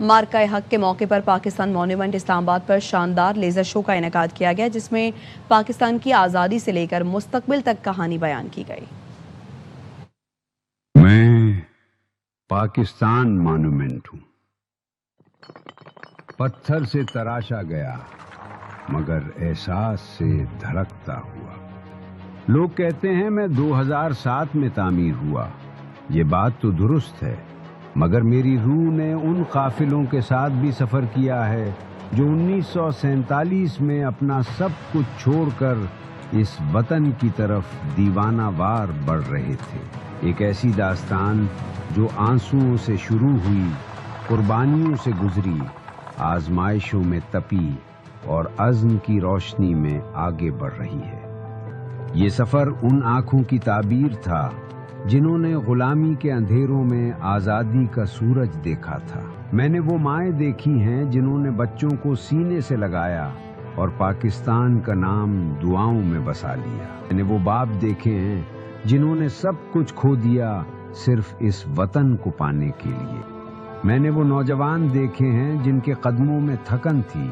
مارکہ حق کے موقع پر پاکستان مونومنٹ اسلام آباد پر شاندار لیزر شو کا انعقاد کیا گیا، جس میں پاکستان کی آزادی سے لے کر مستقبل تک کہانی بیان کی گئی۔ میں پاکستان مانومنٹ ہوں، پتھر سے تراشا گیا مگر احساس سے دھڑکتا ہوا۔ لوگ کہتے ہیں میں 2007 میں تعمیر ہوا، یہ بات تو درست ہے، مگر میری روح نے ان قافلوں کے ساتھ بھی سفر کیا ہے جو 1947 میں اپنا سب کچھ چھوڑ کر اس وطن کی طرف دیوانہ وار بڑھ رہے تھے۔ ایک ایسی داستان جو آنسوؤں سے شروع ہوئی، قربانیوں سے گزری، آزمائشوں میں تپی اور عزم کی روشنی میں آگے بڑھ رہی ہے۔ یہ سفر ان آنکھوں کی تعبیر تھا جنہوں نے غلامی کے اندھیروں میں آزادی کا سورج دیکھا تھا۔ میں نے وہ مائیں دیکھی ہیں جنہوں نے بچوں کو سینے سے لگایا اور پاکستان کا نام دعاؤں میں بسا لیا۔ میں نے وہ باپ دیکھے ہیں جنہوں نے سب کچھ کھو دیا صرف اس وطن کو پانے کے لیے۔ میں نے وہ نوجوان دیکھے ہیں جن کے قدموں میں تھکن تھی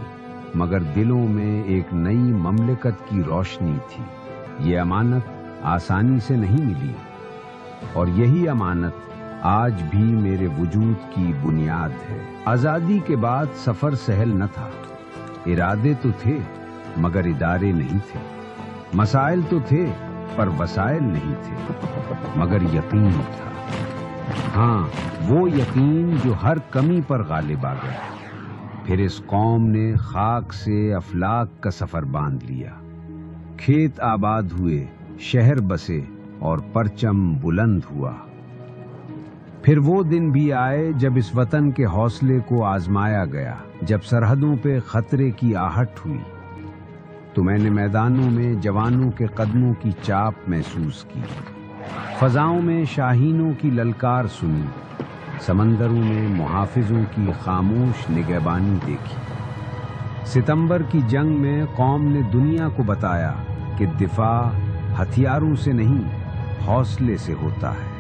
مگر دلوں میں ایک نئی مملکت کی روشنی تھی۔ یہ امانت آسانی سے نہیں ملی، اور یہی امانت آج بھی میرے وجود کی بنیاد ہے۔ آزادی کے بعد سفر سہل نہ تھا، ارادے تو تھے مگر ادارے نہیں تھے، مسائل تو تھے پر وسائل نہیں تھے، مگر یقین تھا۔ ہاں، وہ یقین جو ہر کمی پر غالب آ گیا۔ پھر اس قوم نے خاک سے افلاک کا سفر باندھ لیا، کھیت آباد ہوئے، شہر بسے اور پرچم بلند ہوا۔ پھر وہ دن بھی آئے جب اس وطن کے حوصلے کو آزمایا گیا، جب سرحدوں پہ خطرے کی آہٹ ہوئی تو میں نے میدانوں میں جوانوں کے قدموں کی چاپ محسوس کی، فضاؤں میں شاہینوں کی للکار سنی، سمندروں میں محافظوں کی خاموش نگہبانی دیکھی۔ ستمبر کی جنگ میں قوم نے دنیا کو بتایا کہ دفاع ہتھیاروں سے نہیں، حوصلے سے ہوتا ہے۔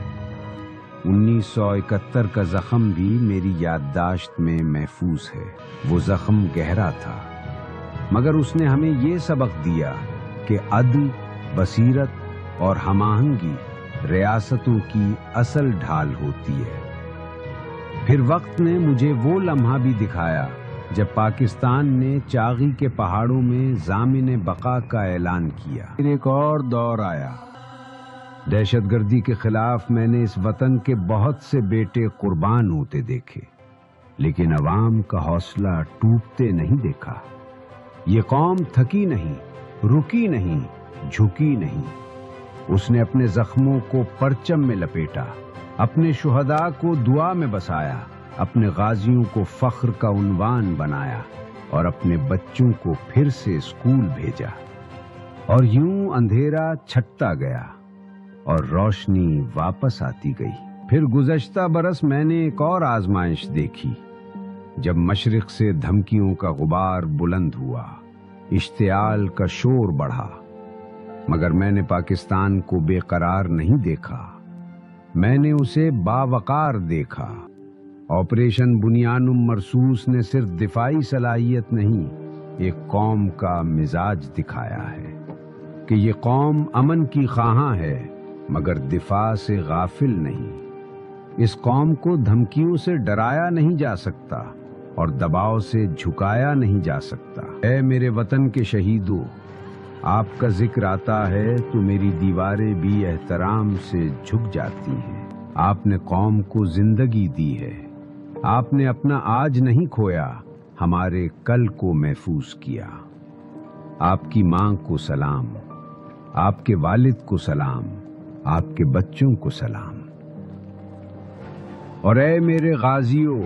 1971 کا زخم بھی میری یادداشت میں محفوظ ہے۔ وہ زخم گہرا تھا مگر اس نے ہمیں یہ سبق دیا کہ عدل، بصیرت اور ہم آہنگی ریاستوں کی اصل ڈھال ہوتی ہے۔ پھر وقت نے مجھے وہ لمحہ بھی دکھایا جب پاکستان نے چاغی کے پہاڑوں میں ضامن بقا کا اعلان کیا۔ پھر ایک اور دور آیا۔ دہشت گردی کے خلاف میں نے اس وطن کے بہت سے بیٹے قربان ہوتے دیکھے، لیکن عوام کا حوصلہ ٹوٹتے نہیں دیکھا۔ یہ قوم تھکی نہیں، رکی نہیں، جھکی نہیں۔ اس نے اپنے زخموں کو پرچم میں لپیٹا، اپنے شہداء کو دعا میں بسایا، اپنے غازیوں کو فخر کا عنوان بنایا اور اپنے بچوں کو پھر سے اسکول بھیجا۔ اور یوں اندھیرا چھٹتا گیا اور روشنی واپس آتی گئی۔ پھر گزشتہ برس میں نے ایک اور آزمائش دیکھی، جب مشرق سے دھمکیوں کا غبار بلند ہوا، اشتعال کا شور بڑھا، مگر میں نے پاکستان کو بے قرار نہیں دیکھا، میں نے اسے باوقار دیکھا۔ آپریشن بنیانم مرصوص نے صرف دفاعی صلاحیت نہیں، ایک قوم کا مزاج دکھایا ہے کہ یہ قوم امن کی خواہاں ہے مگر دفاع سے غافل نہیں۔ اس قوم کو دھمکیوں سے ڈرایا نہیں جا سکتا اور دباؤ سے جھکایا نہیں جا سکتا۔ اے میرے وطن کے شہیدوں، آپ کا ذکر آتا ہے تو میری دیواریں بھی احترام سے جھک جاتی ہیں۔ آپ نے قوم کو زندگی دی ہے، آپ نے اپنا آج نہیں کھویا، ہمارے کل کو محفوظ کیا۔ آپ کی ماں کو سلام، آپ کے والد کو سلام، آپ کے بچوں کو سلام۔ اور اے میرے غازیوں،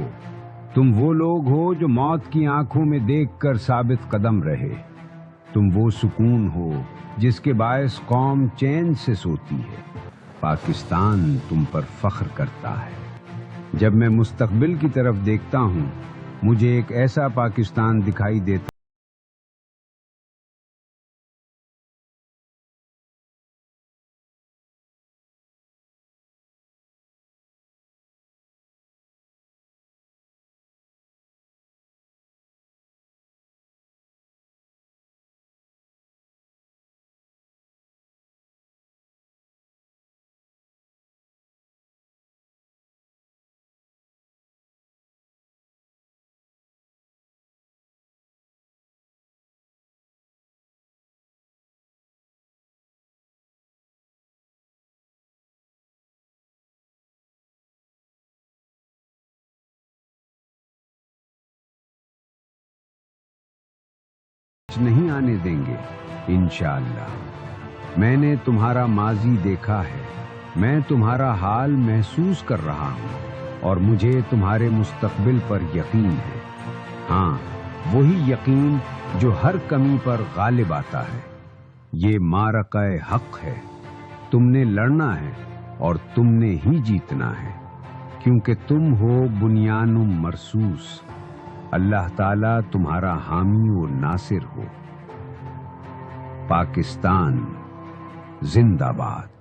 تم وہ لوگ ہو جو موت کی آنکھوں میں دیکھ کر ثابت قدم رہے۔ تم وہ سکون ہو جس کے باعث قوم چین سے سوتی ہے۔ پاکستان تم پر فخر کرتا ہے۔ جب میں مستقبل کی طرف دیکھتا ہوں، مجھے ایک ایسا پاکستان دکھائی دیتا آنچ نہیں آنے دیں گے انشاءاللہ۔ میں نے تمہارا ماضی دیکھا ہے، میں تمہارا حال محسوس کر رہا ہوں، اور مجھے تمہارے مستقبل پر یقین ہے۔ ہاں، وہی یقین جو ہر کمی پر غالب آتا ہے۔ یہ معرکہ حق ہے، تم نے لڑنا ہے اور تم نے ہی جیتنا ہے، کیونکہ تم ہو بنیان مرصوص۔ اللہ تعالیٰ تمہارا حامی و ناصر ہو۔ پاکستان زندہ باد۔